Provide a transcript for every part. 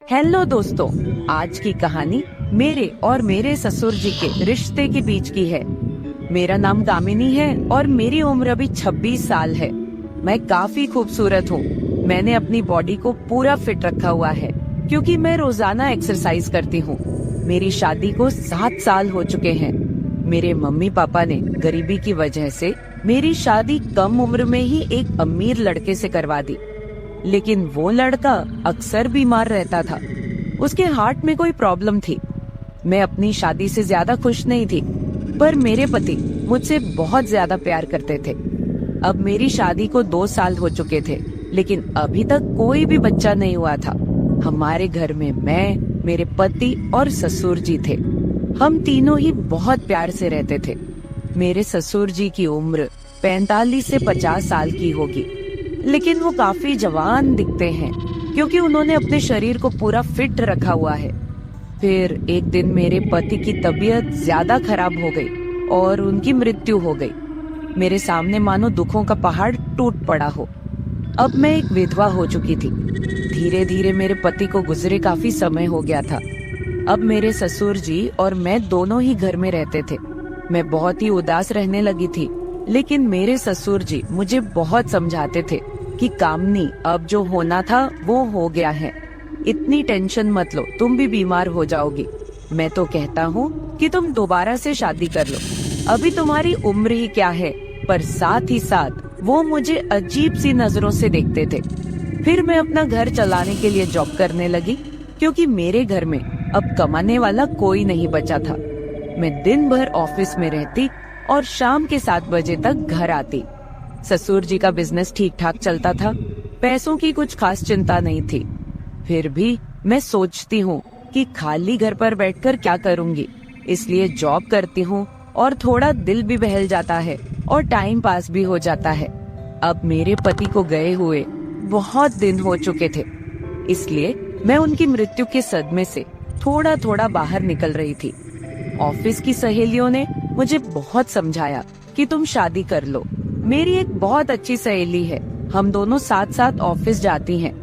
Hello दोस्तों, आज की कहानी मेरे और मेरे ससुर जी के रिश्ते के बीच की है। मेरा नाम कामिनी है और मेरी उम्र अभी 26 साल है। मैं काफी खूबसूरत हूँ। मैंने अपनी बॉडी को पूरा फिट रखा हुआ है क्योंकि मैं रोजाना एक्सरसाइज करती हूँ। मेरी शादी को 7 साल हो चुके हैं। मेरे मम्मी पापा ने गरीबी की वजह से मेरी शादी कम उम्र में ही एक अमीर लड़के से करवा दी, लेकिन वो लड़का अक्सर बीमार रहता था। उसके हार्ट में कोई प्रॉब्लम थी। मैं अपनी शादी से ज्यादा खुश नहीं थी, पर मेरे पति मुझसे बहुत ज्यादा प्यार करते थे। अब मेरी शादी को 2 साल हो चुके थे, लेकिन अभी तक कोई भी बच्चा नहीं हुआ था। हमारे घर में मैं, मेरे पति और ससुर जी थे। हम तीनों ही बहुत प्यार से रहते थे। मेरे ससुर जी की उम्र 45 से 50 साल की होगी, लेकिन वो काफी जवान दिखते हैं क्योंकि उन्होंने अपने शरीर को पूरा फिट रखा हुआ है। फिर एक दिन मेरे पति की तबीयत ज्यादा खराब हो गई और उनकी मृत्यु हो गई। मेरे सामने मानो दुखों का पहाड़ टूट पड़ा हो। अब मैं एक विधवा हो चुकी थी। धीरे धीरे मेरे पति को गुजरे काफी समय हो गया था। अब मेरे ससुर जी और मैं दोनों ही घर में रहते थे। मैं बहुत ही उदास रहने लगी थी, लेकिन मेरे ससुर जी मुझे बहुत समझाते थे कि कामनी, अब जो होना था वो हो गया है। इतनी टेंशन मत लो, तुम भी बीमार हो जाओगी। मैं तो कहता हूँ कि तुम दोबारा से शादी कर लो, अभी तुम्हारी उम्र ही क्या है। पर साथ ही साथ वो मुझे अजीब सी नजरों से देखते थे। फिर मैं अपना घर चलाने के लिए जॉब करने लगी, क्योंकि मेरे घर में अब कमाने वाला कोई नहीं बचा था। मैं दिन भर ऑफिस में रहती और शाम के 7 बजे तक घर आती। ससुर जी का बिजनेस ठीक ठाक चलता था, पैसों की कुछ खास चिंता नहीं थी। फिर भी मैं सोचती हूँ कि खाली घर पर बैठकर क्या करूँगी, इसलिए जॉब करती हूँ और थोड़ा दिल भी बहल जाता है और टाइम पास भी हो जाता है। अब मेरे पति को गए हुए बहुत दिन हो चुके थे, इसलिए मैं उनकी मृत्यु के सदमे से थोड़ा थोड़ा बाहर निकल रही थी। ऑफिस की सहेलियों ने मुझे बहुत समझाया कि तुम शादी कर लो। मेरी एक बहुत अच्छी सहेली है, हम दोनों साथ साथ ऑफिस जाती हैं।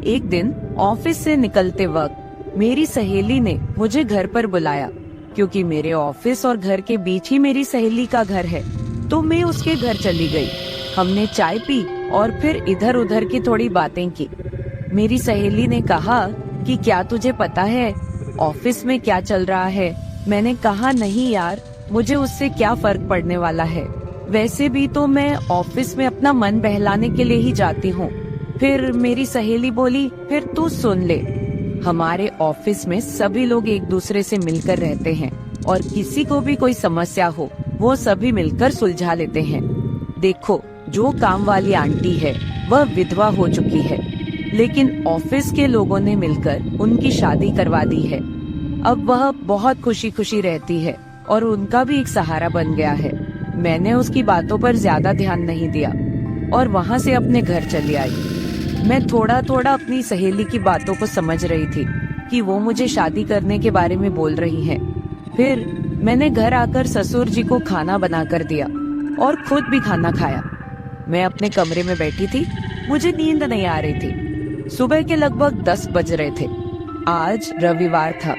एक दिन ऑफिस से निकलते वक्त मेरी सहेली ने मुझे घर पर बुलाया, क्योंकि मेरे ऑफिस और घर के बीच ही मेरी सहेली का घर है। तो मैं उसके घर चली गई। हमने चाय पी और फिर इधर उधर की थोड़ी बातें की। मेरी सहेली ने कहा कि क्या तुझे पता है ऑफिस में क्या चल रहा है? मैंने कहा नहीं यार, मुझे उससे क्या फर्क पड़ने वाला है। वैसे भी तो मैं ऑफिस में अपना मन बहलाने के लिए ही जाती हूँ। फिर मेरी सहेली बोली, फिर तू सुन ले, हमारे ऑफिस में सभी लोग एक दूसरे से मिलकर रहते हैं और किसी को भी कोई समस्या हो वो सभी मिलकर सुलझा लेते हैं। देखो, जो काम वाली आंटी है वह विधवा हो चुकी है, लेकिन ऑफिस के लोगों ने मिलकर उनकी शादी करवा दी है। अब वह बहुत खुशी खुशी रहती है और उनका भी एक सहारा बन गया है। मैंने उसकी बातों पर ज्यादा ध्यान नहीं दिया और वहाँ से अपने घर चली आई। मैं थोड़ा थोड़ा अपनी सहेली की बातों को समझ रही थी कि वो मुझे शादी करने के बारे में बोल रही हैं। फिर मैंने घर आकर ससुर जी को खाना बना कर दिया और खुद भी खाना खाया। मैं अपने कमरे में बैठी थी, मुझे नींद नहीं आ रही थी। सुबह के लगभग 10 बज रहे थे। आज रविवार था,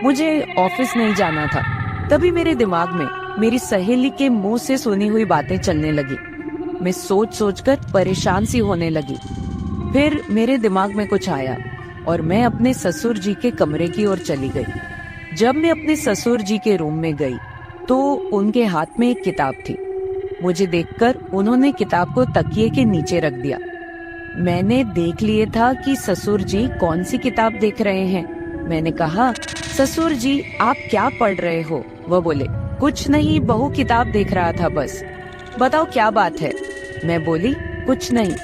मुझे ऑफिस नहीं जाना था। तभी मेरे दिमाग में मेरी सहेली के मुंह से सुनी हुई बातें चलने लगी। मैं सोच सोचकर परेशान सी होने लगी। फिर मेरे दिमाग में कुछ आया और मैं अपने ससुर जी के कमरे की ओर चली गई। जब मैं अपने ससुर जी के रूम में गई तो उनके हाथ में एक किताब थी। मुझे देखकर उन्होंने किताब को तकिए के नीचे रख दिया। मैंने देख लिए था कि ससुर जी कौन सी किताब देख रहे हैं। मैंने कहा, ससुर जी आप क्या पढ़ रहे हो? वो बोले, कुछ नहीं बहू, किताब देख रहा था बस। बताओ क्या बात है? मैं बोली, कुछ नहीं।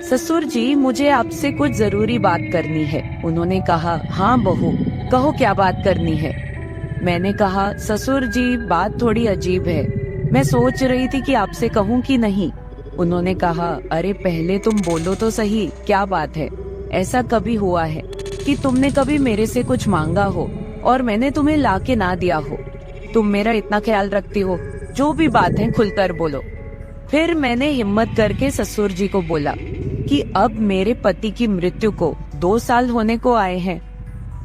ससुर जी, मुझे आपसे कुछ जरूरी बात करनी है। उन्होंने कहा, हाँ बहू, कहो क्या बात करनी है। मैंने कहा, ससुर जी बात थोड़ी अजीब है, मैं सोच रही थी कि आपसे कहूँ कि नहीं। उन्होंने कहा, अरे पहले तुम बोलो तो सही, क्या बात है? ऐसा कभी हुआ है कि तुमने कभी मेरे से कुछ मांगा हो और मैंने तुम्हें ला के ना दिया हो? तुम मेरा इतना ख्याल रखती हो, जो भी बात है खुलकर बोलो। फिर मैंने हिम्मत करके ससुर जी को बोला कि अब मेरे पति की मृत्यु को 2 साल होने को आए हैं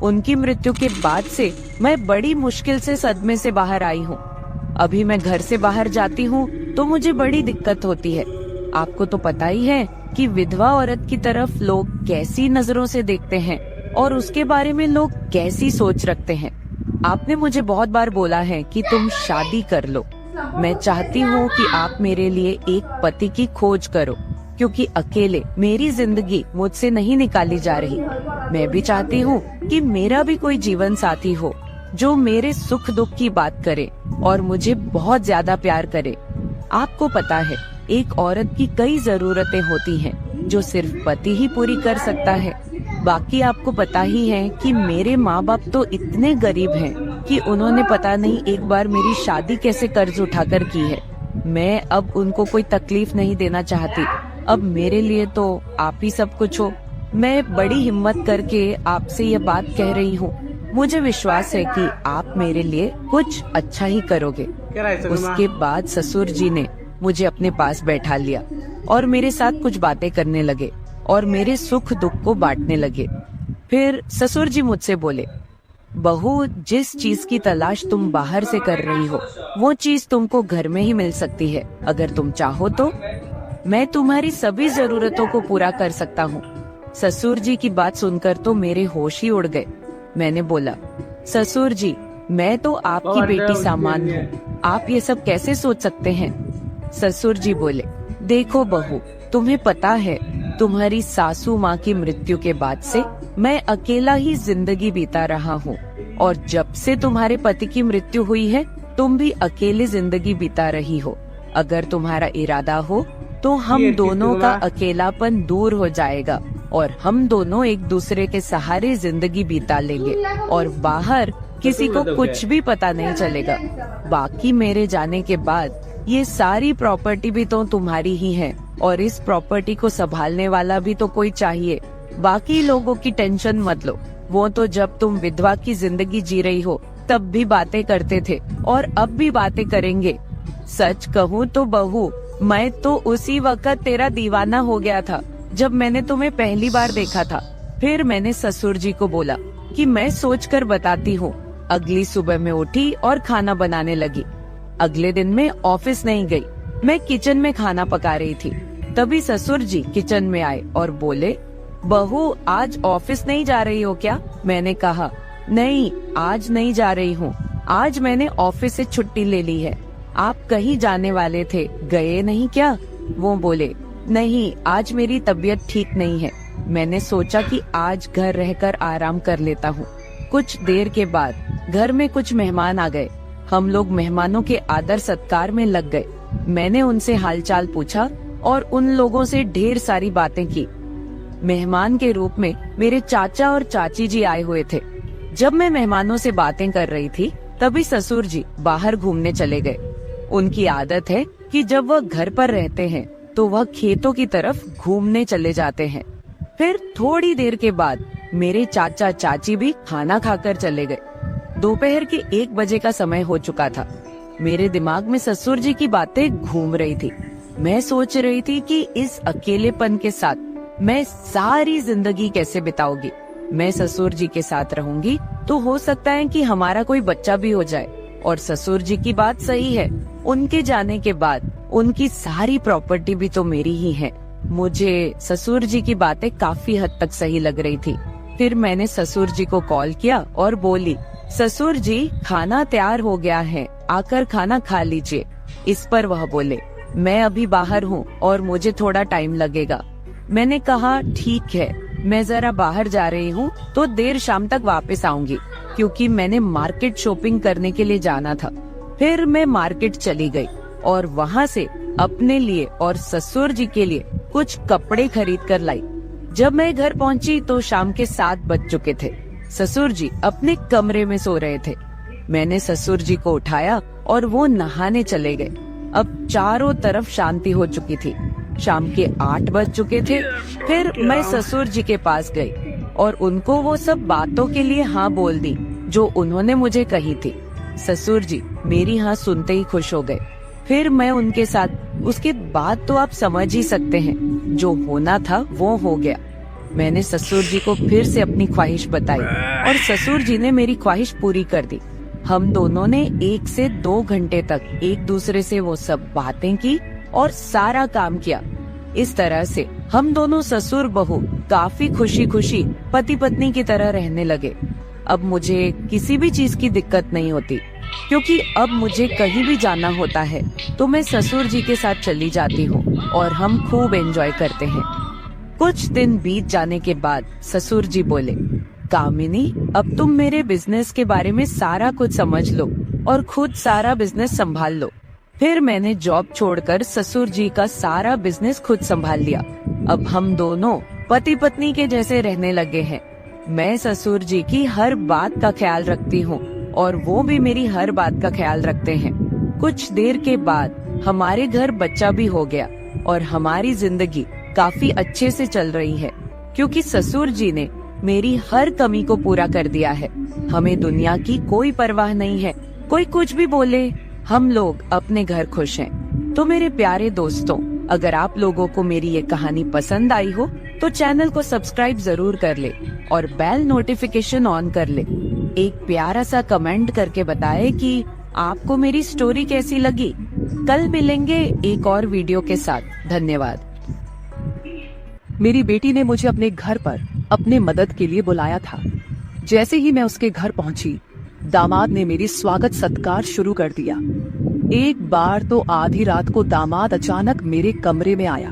उनकी मृत्यु के बाद से मैं बड़ी मुश्किल से सदमे से बाहर आई हूँ। अभी मैं घर से बाहर जाती हूँ तो मुझे बड़ी दिक्कत होती है। आपको तो पता ही है कि विधवा औरत की तरफ लोग कैसी नजरों से देखते हैं और उसके बारे में लोग कैसी सोच रखते हैं। आपने मुझे बहुत बार बोला है कि तुम शादी कर लो। मैं चाहती हूँ कि आप मेरे लिए एक पति की खोज करो, क्योंकि अकेले मेरी जिंदगी मुझसे नहीं निकाली जा रही। मैं भी चाहती हूँ कि मेरा भी कोई जीवन साथी हो जो मेरे सुख दुख की बात करे और मुझे बहुत ज्यादा प्यार करे। आपको पता है, एक औरत की कई जरूरतें होती हैं जो सिर्फ पति ही पूरी कर सकता है। बाकी आपको पता ही है कि मेरे माँ बाप तो इतने गरीब हैं कि उन्होंने पता नहीं एक बार मेरी शादी कैसे कर्ज उठाकर की है। मैं अब उनको कोई तकलीफ नहीं देना चाहती। अब मेरे लिए तो आप ही सब कुछ हो। मैं बड़ी हिम्मत करके आपसे ये बात कह रही हूँ। मुझे विश्वास है कि आप मेरे लिए कुछ अच्छा ही करोगे। उसके बाद ससुर जी ने मुझे अपने पास बैठा लिया और मेरे साथ कुछ बातें करने लगे और मेरे सुख दुख को बांटने लगे। फिर ससुर जी मुझसे बोले, बहू, जिस चीज की तलाश तुम बाहर से कर रही हो वो चीज तुमको घर में ही मिल सकती है। अगर तुम चाहो तो मैं तुम्हारी सभी जरूरतों को पूरा कर सकता हूँ। ससुर जी की बात सुनकर तो मेरे होश ही उड़ गए। मैंने बोला, ससुर जी, मैं तो आपकी बेटी सामान हूँ, आप ये सब कैसे सोच सकते हैं? ससुर जी बोले, देखो बहू, तुम्हें पता है तुम्हारी सासू माँ की मृत्यु के बाद से मैं अकेला ही जिंदगी बीता रहा हूँ, और जब से तुम्हारे पति की मृत्यु हुई है तुम भी अकेले जिंदगी बीता रही हो। अगर तुम्हारा इरादा हो तो हम दोनों का अकेलापन दूर हो जाएगा और हम दोनों एक दूसरे के सहारे जिंदगी बिता लेंगे और बाहर किसी को कुछ भी पता नहीं चलेगा। बाकी मेरे जाने के बाद ये सारी प्रॉपर्टी भी तो तुम्हारी ही है और इस प्रॉपर्टी को संभालने वाला भी तो कोई चाहिए। बाकी लोगों की टेंशन मत लो, वो तो जब तुम विधवा की जिंदगी जी रही हो तब भी बातें करते थे और अब भी बातें करेंगे। सच कहूँ तो बहू, मैं तो उसी वक्त तेरा दीवाना हो गया था जब मैंने तुम्हें पहली बार देखा था। फिर मैंने ससुर जी को बोला कि मैं सोचकर बताती हूँ। अगली सुबह मैं उठी और खाना बनाने लगी। अगले दिन मैं ऑफिस नहीं गई, मैं किचन में खाना पका रही थी। तभी ससुर जी किचन में आए और बोले, बहू, आज ऑफिस नहीं जा रही हो क्या? मैंने कहा, नहीं, आज नहीं जा रही हूँ। आज मैंने ऑफिस से छुट्टी ले ली है। आप कहीं जाने वाले थे, गए नहीं क्या? वो बोले, नहीं, आज मेरी तबीयत ठीक नहीं है। मैंने सोचा कि आज घर रहकर आराम कर लेता हूँ। कुछ देर के बाद घर में कुछ मेहमान आ गए। हम लोग मेहमानों के आदर सत्कार में लग गए। मैंने उनसे हालचाल पूछा और उन लोगों से ढेर सारी बातें की। मेहमान के रूप में मेरे चाचा और चाची जी आए हुए थे। जब मैं मेहमानों से बातें कर रही थी तभी ससुर जी बाहर घूमने चले गए। उनकी आदत है कि जब वह घर पर रहते हैं तो वह खेतों की तरफ घूमने चले जाते हैं। फिर थोड़ी देर के बाद मेरे चाचा चाची भी खाना खाकर चले गए। दोपहर के 1 बजे का समय हो चुका था। मेरे दिमाग में ससुर जी की बातें घूम रही थी। मैं सोच रही थी कि इस अकेलेपन के साथ मैं सारी जिंदगी कैसे बिताऊंगी। मैं ससुर जी के साथ रहूंगी तो हो सकता है कि हमारा कोई बच्चा भी हो जाए। और ससुर जी की बात सही है, उनके जाने के बाद उनकी सारी प्रॉपर्टी भी तो मेरी ही है। मुझे ससुर जी की बातें काफी हद तक सही लग रही थी। फिर मैंने ससुर जी को कॉल किया और बोली, ससुर जी, खाना तैयार हो गया है, आकर खाना खा लीजिए। इस पर वह बोले, मैं अभी बाहर हूँ और मुझे थोड़ा टाइम लगेगा। मैंने कहा, ठीक है, मैं जरा बाहर जा रही हूँ तो देर शाम तक वापस आऊंगी, क्योंकि मैंने मार्केट शॉपिंग करने के लिए जाना था। फिर मैं मार्केट चली गई और वहाँ से अपने लिए और ससुर जी के लिए कुछ कपड़े खरीद कर लाई। जब मैं घर पहुँची तो शाम के 7 बज चुके थे। ससुर जी अपने कमरे में सो रहे थे। मैंने ससुर जी को उठाया और वो नहाने चले गए। अब चारों तरफ शांति हो चुकी थी। शाम के 8 बज चुके थे। फिर मैं ससुर जी के पास गई और उनको वो सब बातों के लिए हाँ बोल दी जो उन्होंने मुझे कही थी। ससुर जी मेरी हाँ सुनते ही खुश हो गए। फिर मैं उनके साथ, उसके बाद तो आप समझ ही सकते हैं, जो होना था वो हो गया। मैंने ससुर जी को फिर से अपनी ख्वाहिश बताई और ससुर जी ने मेरी ख्वाहिश पूरी कर दी। हम दोनों ने 1 से 2 घंटे तक एक दूसरे से वो सब बातें की और सारा काम किया। इस तरह से हम दोनों ससुर बहू काफी खुशी खुशी पति पत्नी की तरह रहने लगे। अब मुझे किसी भी चीज की दिक्कत नहीं होती, क्योंकि अब मुझे कहीं भी जाना होता है तो मैं ससुर जी के साथ चली जाती हूँ और हम खूब एंजॉय करते हैं। कुछ दिन बीत जाने के बाद ससुर जी बोले, कामिनी, अब तुम मेरे बिजनेस के बारे में सारा कुछ समझ लो और खुद सारा बिजनेस संभाल लो। फिर मैंने जॉब छोड़कर ससुर जी का सारा बिजनेस खुद संभाल लिया। अब हम दोनों पति पत्नी के जैसे रहने लगे हैं। मैं ससुर जी की हर बात का ख्याल रखती हूँ और वो भी मेरी हर बात का ख्याल रखते हैं। कुछ देर के बाद हमारे घर बच्चा भी हो गया और हमारी जिंदगी काफी अच्छे से चल रही है, क्योंकि ससुर जी ने मेरी हर कमी को पूरा कर दिया है। हमें दुनिया की कोई परवाह नहीं है, कोई कुछ भी बोले, हम लोग अपने घर खुश हैं। तो मेरे प्यारे दोस्तों, अगर आप लोगों को मेरी ये कहानी पसंद आई हो तो चैनल को सब्सक्राइब जरूर कर ले और बेल नोटिफिकेशन ऑन कर ले। एक प्यारा सा कमेंट करके बताएं कि आपको मेरी स्टोरी कैसी लगी। कल मिलेंगे एक और वीडियो के साथ। धन्यवाद। मेरी बेटी ने मुझे अपने घर पर अपने मदद के लिए बुलाया था। जैसे ही मैं उसके घर पहुंची, दामाद ने मेरी स्वागत सत्कार शुरू कर दिया। एक बार तो आधी रात को दामाद अचानक मेरे कमरे में आया।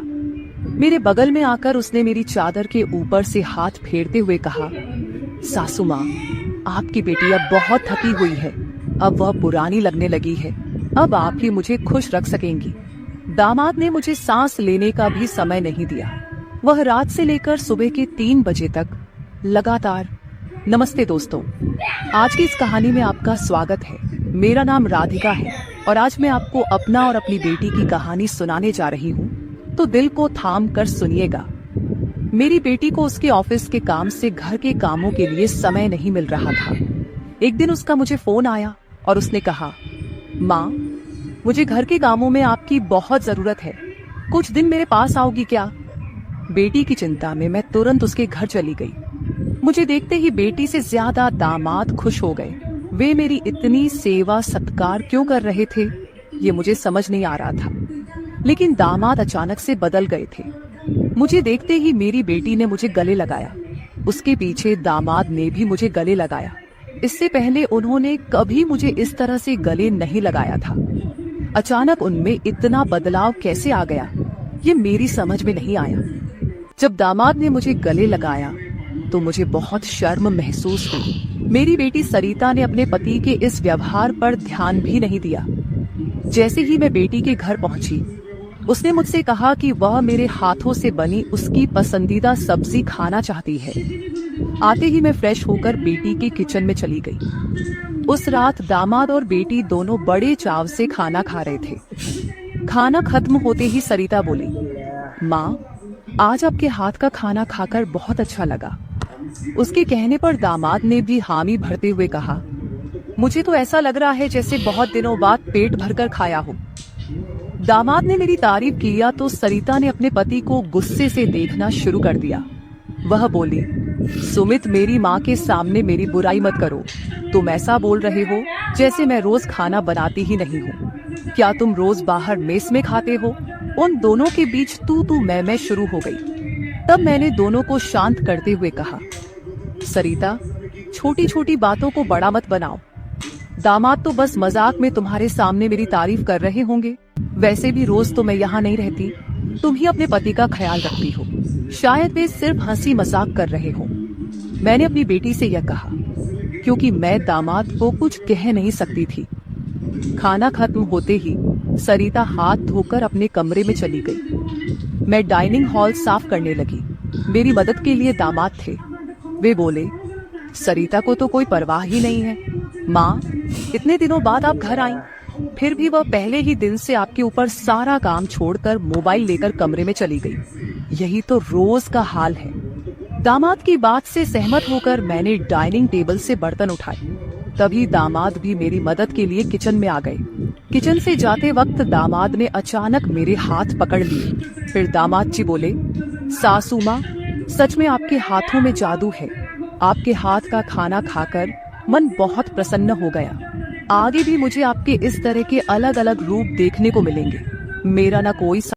मेरे बगल में आकर उसने मेरी चादर के ऊपर से हाथ फेरते हुए कहा, सासू माँ, आपकी बेटी अब बहुत थकी हुई है, अब वह पुरानी लगने लगी है, अब आप ही मुझे खुश रख सकेंगी। दामाद ने मुझे सांस लेने का भी समय नहीं दिया। वह रात से लेकर सुबह के 3 बजे तक लगातार। नमस्ते दोस्तों, आज की इस कहानी में आपका स्वागत है। मेरा नाम राधिका है और आज मैं आपको अपना और अपनी बेटी की कहानी सुनाने जा रही हूँ, तो दिल को थाम कर सुनिएगा। मेरी बेटी को उसके ऑफिस के काम से घर के कामों के लिए समय नहीं मिल रहा था। एक दिन उसका मुझे फोन आया और उसने कहा, माँ, मुझे घर के कामों में आपकी बहुत जरूरत है, कुछ दिन मेरे पास आओगी क्या? बेटी की चिंता में मैं तुरंत उसके घर चली गई। मुझे देखते ही बेटी से ज्यादा दामाद खुश हो गए। वे मेरी इतनी सेवा सत्कार क्यों कर रहे थे, ये मुझे समझ नहीं आ रहा था। लेकिन दामाद अचानक से बदल गए थे। मुझे देखते ही मेरी बेटी ने मुझे गले लगाया। उसके पीछे दामाद ने भी मुझे गले लगाया। इससे पहले उन्होंने कभी मुझे इस तरह से गले नहीं लगाया था। अचानक उनमें इतना बदलाव कैसे आ गया, ये मेरी समझ में नहीं आया। जब दामाद ने मुझे गले लगाया तो मुझे बहुत शर्म महसूस हुई। मेरी बेटी सरिता ने अपने पति के इस व्यवहार पर ध्यान भी नहीं दिया। जैसे ही मैं बेटी के घर पहुंची, उसने मुझसे कहा कि वह मेरे हाथों से बनी उसकी पसंदीदा सब्जी खाना चाहती है। आते ही मैं फ्रेश होकर बेटी के किचन में चली गई। उस रात दामाद और बेटी दोनों बड़े चाव से खाना खा रहे थे। खाना खत्म होते ही सरिता बोली, माँ, आज आपके हाथ का खाना खाकर बहुत अच्छा लगा। उसके कहने पर दामाद ने भी हामी भरते हुए कहा, मुझे तो ऐसा लग रहा है जैसे बहुत दिनों बाद पेट भरकर खाया हो। दामाद ने मेरी तारीफ किया तो सरिता ने अपने पति को गुस्से से देखना शुरू कर दिया। वह बोली, सुमित, मेरी माँ के सामने मेरी बुराई मत करो। तुम ऐसा बोल रहे हो जैसे मैं रोज खाना बनाती ही नहीं हूँ। क्या तुम रोज बाहर मेस में खाते हो? उन दोनों के बीच तू मैं शुरू हो गई। तब मैंने दोनों को शांत करते हुए कहा, सरिता, छोटी छोटी बातों को बड़ा मत बनाओ। दामाद तो बस मजाक में तुम्हारे सामने मेरी तारीफ कर रहे होंगे। वैसे भी रोज तो मैं यहाँ नहीं रहती, तुम ही अपने पति का ख्याल रखती हो। शायद वे सिर्फ हंसी मजाक कर रहे हो। मैंने अपनी बेटी से यह कहा क्योंकि मैं दामाद को कुछ कह नहीं सकती थी। खाना खत्म होते ही सरिता हाथ धोकर अपने कमरे में चली गई। मैं डाइनिंग हॉल साफ करने लगी। मेरी मदद के लिए दामाद थे। वे बोले, सरिता को तो कोई परवाह ही नहीं है। माँ, इतने दिनों बाद आप घर आई, फिर भी वह पहले ही दिन से आपके ऊपर सारा काम छोड़कर मोबाइल लेकर कमरे में चली गई। यही तो रोज का हाल है। दामाद की बात से सहमत होकर मैंने डाइनिंग टेबल से बर्तन उठाए। तभी दामाद भी मेरी मदद के लिए किचन में आ गए। किचन से जाते वक्त दामाद ने अचानक मेरे हाथ पकड़ लिए। फिर दामाद जी बोले, सासू माँ, सच में आपके हाथों में जादू है। आपके हाथ का खाना खाकर मन बहुत प्रसन्न हो गया। आगे भी मुझे आपके इस तरह के अलग अलग रूप देखने को मिलेंगे। मेरा ना कोई